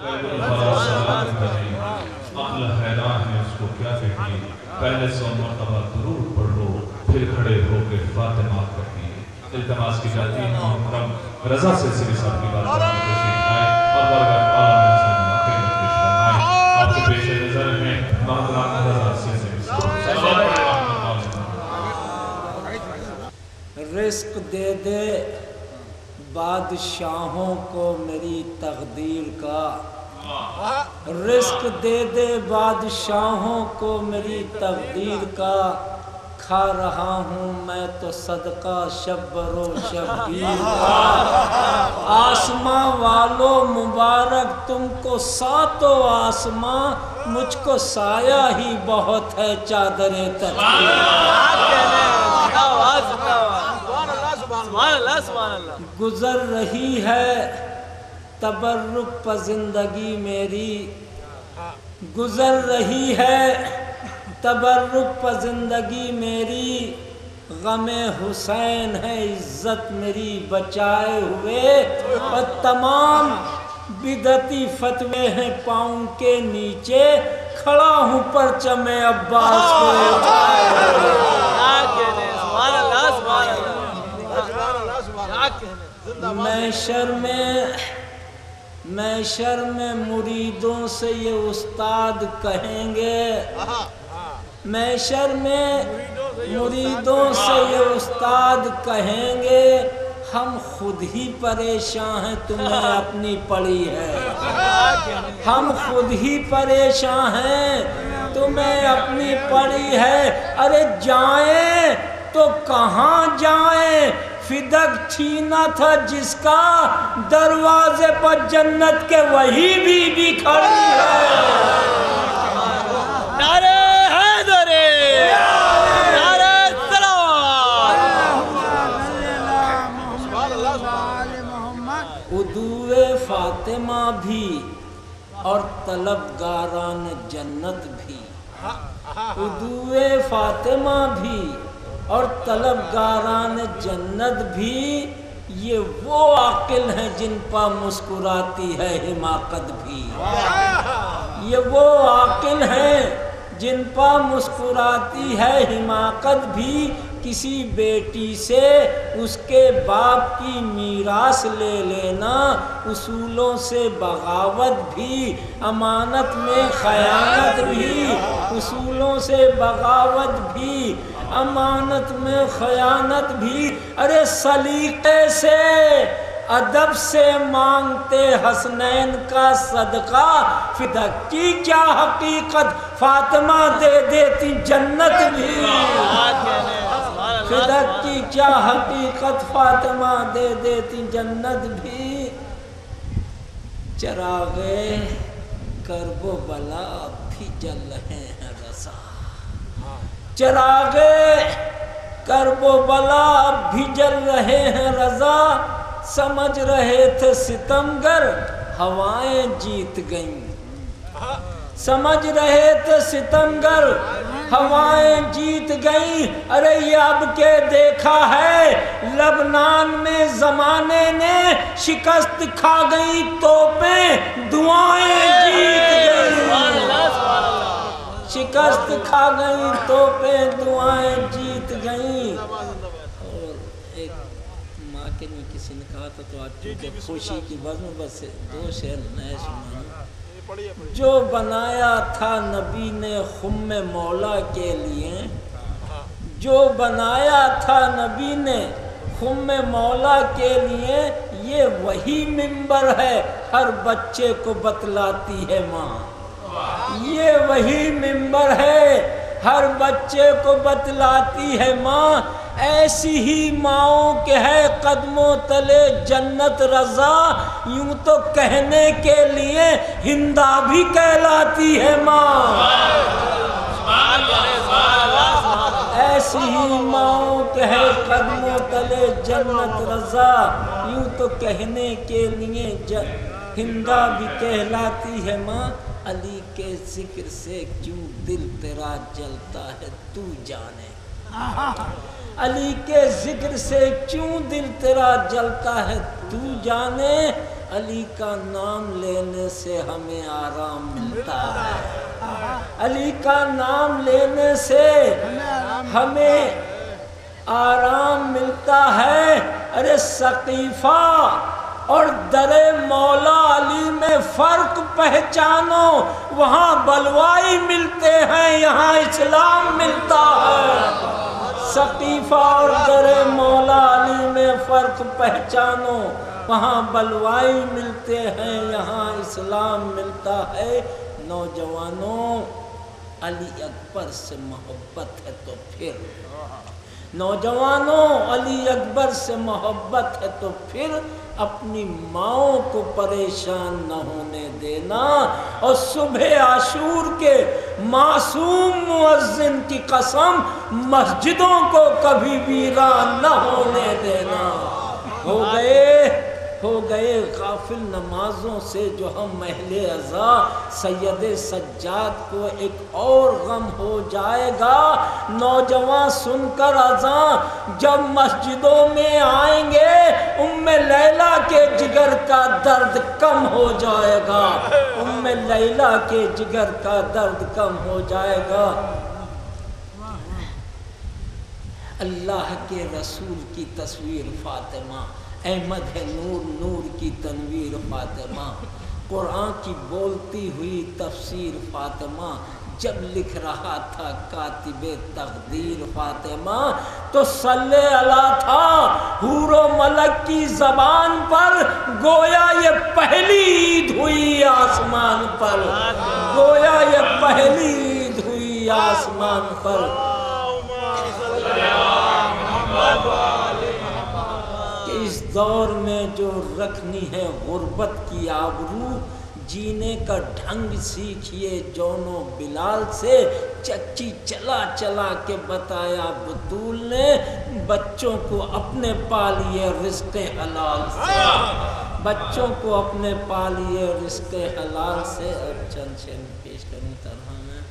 عقل حیران ہے اس کو کیا کہیے، پہلے 100 مرتبہ درود پڑھ لو پھر کھڑے ہو کے فاطمہ کہیے۔ التماس کی جاتی ہے محترم رضا سلسلے صاحب کی بات کرنے تشریف لائیں اور برگاہ اعلیٰ میں پیش فرمائیں۔ آپ کے پیش نظر ہیں محترم رضا سلسلے صاحب۔ رزق دے دے بادشاہوں کو میری تقدیر کا، رزق دے دے بادشاہوں کو میری تقدیر کا، کھا رہا ہوں میں تو صدقہ شب و شبیر کا۔ آسماں والوں مبارک تم کو ساتوں آسماں، مجھ کو سایہ ہی بہت ہے چادر تقدیر۔ گزر رہی ہے تبرک پہ زندگی میری، گزر رہی ہے تبرک پہ زندگی میری، غم حسین ہے عزت میری بچائے ہوئے، اور تمام بدعتی فتوے ہیں پاؤں کے نیچے، کھڑا ہوں پرچم عباس کو اٹھائے ہوئے۔ محشر میں مریدوں سے یہ استاد کہیں گے، محشر میں مریدوں سے یہ استاد کہیں گے، ہم خود ہی پریشان ہیں تمہیں اپنی پڑی ہے، ہم خود ہی پریشان ہیں تمہیں اپنی پڑی ہے۔ ارے جائیں تو کہاں جائیں، فدق چھینا تھا جس کا، دروازے پر جنت کے وہی بی بی کھڑی ہے۔ نعرہ حیدر، نعرہ سلام۔ ادوے فاطمہ بھی اور طلبگاران جنت بھی، ادوے فاطمہ بھی اور طلبگاران جنت بھی، یہ وہ عاقل ہیں جن پہ مسکراتی ہے حماقت بھی، یہ وہ عاقل ہیں جن پہ مسکراتی ہے حماقت بھی۔ کسی بیٹی سے اس کے باپ کی میراث لے لینا، اصولوں سے بغاوت بھی، امانت میں خیانت بھی، اصولوں سے بغاوت بھی، امانت میں خیانت بھی۔ ارے سلیقے سے ادب سے مانگتے حسنین کا صدقہ، فدق کی کیا حقیقت فاطمہ دے دیتی جنت بھی، فدق کی کیا حقیقت فاطمہ دے دیتی جنت بھی۔ چراغے کرب و بلا بھی جل رہے ہیں رضا، چراغے کرب و بلا بھی جل رہے ہیں رضا، سمجھ رہے تھے ستمگر ہوائیں جیت گئیں، سمجھ رہے تھے ستمگر ہوائیں جیت گئیں۔ ارے یہ اب کے دیکھا ہے لبنان میں زمانے نے، شکست کھا گئی توپیں دعائیں جیت گئیں، شکست کھا گئی توپیں دعائیں جیت گئیں۔ اور ایک ماں کے میں کسی نے کہا تھا تو آج چونکہ خوشی کی بزم بس 2 شعر نئے سنائیں۔ جو بنایا تھا نبی نے خم مولا کے لیے، جو بنایا تھا نبی نے خم مولا کے لیے، یہ وہی منبر ہے ہر بچے کو بتلاتی ہے ماں، یہ وہی منبر ہے ہر بچے کو بتلاتی ہے ماں۔ ایسی ہی ماؤں کے ہے قدموں تلے جنت رضا، یوں تو کہنے کے لیے ہندا بھی کہلاتی ہے ماں، ایسی ہی ماؤں کے ہے قدموں تلے جنت رضا، یوں تو کہنے کے لیے ہندا بھی کہلاتی ہے ماں۔ علی کے ذکر سے کیوں دل تیرا جلتا ہے تو جانے، علی کے ذکر سے کیوں دل تیرا جلتا ہے تو جانے، علی کا نام لینے سے ہمیں آرام ملتا ہے، علی کا نام لینے سے ہمیں آرام ملتا ہے۔ ارے سقیفہ اور در مولا علی میں فرق پہچانو، وہاں بلوائی ملتے ہیں، یہاں اسلام ملتا ہے۔ سقیفہ اور در مولا علی میں فرق پہچانو، وہاں بلوائی ملتے ہیں، یہاں اسلام ملتا ہے۔ نوجوانوں، علی اکبر سے محبت ہے تو پھر، نوجوانوں علی اکبر سے محبت ہے تو پھر اپنی ماؤں کو پریشان نہ ہونے دینا، اور صبح عاشور کے معصوم مؤذن کی قسم، مسجدوں کو کبھی ویران نہ ہونے دینا۔ ہو گئے غافل نمازوں سے جو ہم اہل عزا، سید سجاد کو ایک اور غم ہو جائے گا۔ نوجوان سن کر اذان جب مسجدوں میں آئیں گے، ام لیلا کے جگر کا درد کم ہو جائے گا، ام لیلا کے جگر کا درد کم ہو جائے گا۔ اللہ کے رسول کی تصویر فاطمہ، احمد ہے نور، نور کی تنویر فاطمہ، قرآن کی بولتی ہوئی تفسیر فاطمہ، جب لکھ رہا تھا کاتب تقدیر فاطمہ تو صلی اللہ تھا حور و ملک کی زبان پر، گویا یہ پہلی عید ہوئی آسمان پر، گویا یہ پہلی عید ہوئی آسمان پر۔ اس دور میں جو رکھنی ہے غربت کی آبرو، جینے کا ڈھنگ سیکھیے جونو بلال سے، چچی چلا چلا کے بتایا بطول نے، بچوں کو اپنے پالیے رزق حلال سے، بچوں کو اپنے پالیے رزق حلال سے۔ اب چند شعر پیش کروں طرح میں،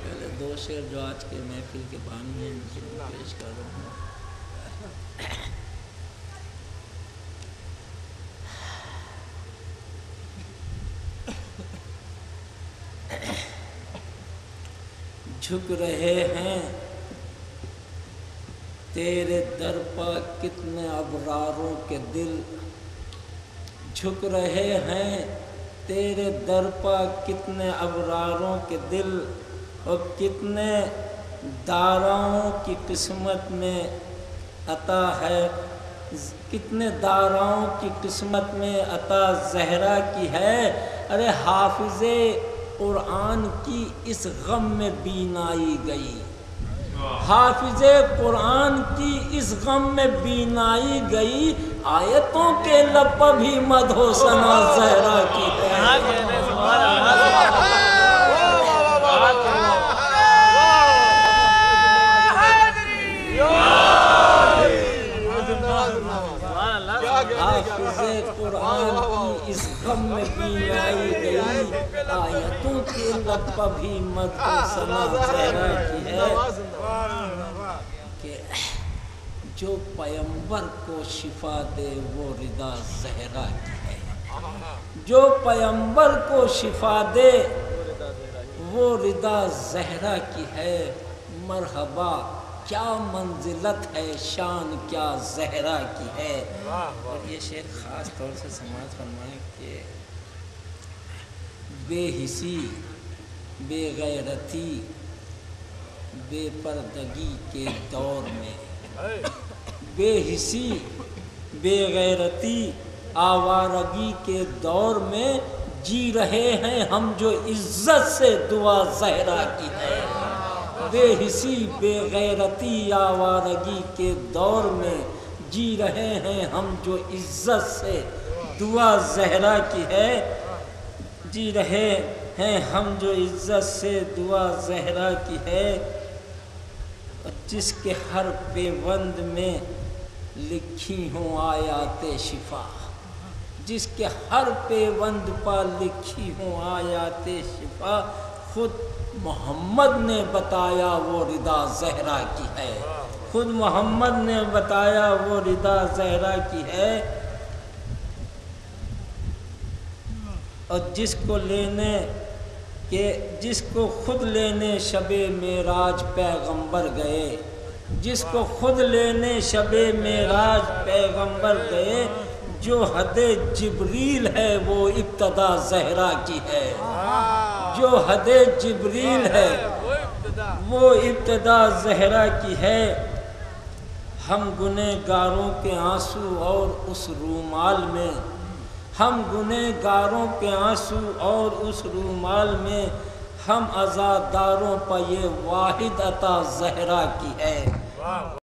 پہلے دو شعر جو آج کے محفل کے بانی ہیں ان کے پیش کر رہا ہوں۔ جھک رہے ہیں تیرے در پا کتنے ابراروں کے دل، جھک رہے ہیں تیرے در پا کتنے ابراروں کے دل، اور کتنے داراؤں کی قسمت میں عطا ہے، کتنے داراؤں کی قسمت میں عطا زہرا کی ہے۔ ارے حافظ قرآن کی اس غم میں بینائی گئی، حافظ قرآن کی اس غم میں بینائی گئی، آیتوں کے لب بھی مدح و ثنا زہرا کی ہے۔ حافظ قرآن کی اس غم میں بینائی گئی، آیتوں کے لب بھی مدح و ثنا زہرا کی ہے، کہ جو پیمبر کو شفا دے وہ رضا زہرا کی ہے، جو پیمبر کو شفا دے وہ رضا زہرا کی ہے۔ مرحبا کیا منزلت ہے، شان کیا زہرا کی ہے۔ اور یہ شعر خاص طور سے سماعت فرمائیں کہ بے حسی، بے غیرتی، بے پردگی کے دور میں، بے حسی، بے غیرتی، آوارگی کے دور میں جی رہے ہیں ہم جو عزت سے دعا زہرا کی ہے۔ بے حسی، بے غیرتی، آوارگی کے دور میں جی رہے ہیں ہم جو عزت سے دعا زہرا کی ہے، جی رہے ہیں ہم جو عزت سے دعا زہرا کی ہے۔ جس کے ہر پیوند میں لکھی ہوں آیات شفا، جس کے ہر پیوند پر لکھی ہوں آیات شفا، خود محمد نے بتایا وہ رضا زہرا کی ہے، خود محمد نے بتایا وہ رضا زہرا کی ہے، اور جس کو خود لینے شب معراج پیغمبر گئے، جس کو خود لینے شب معراج پیغمبر گئے، جو حد جبریل ہے وہ ابتدا زہرا کی ہے، جو حد جبریل ہے وہ ابتدا زہرا کی ہے۔ ہم گنہگاروں کے آنسو اور اس رومال میں، ہم گنہگاروں کے آنسو اور اس رومال میں، ہم عزاداروں پر یہ واحد عطا زہرا کی ہے۔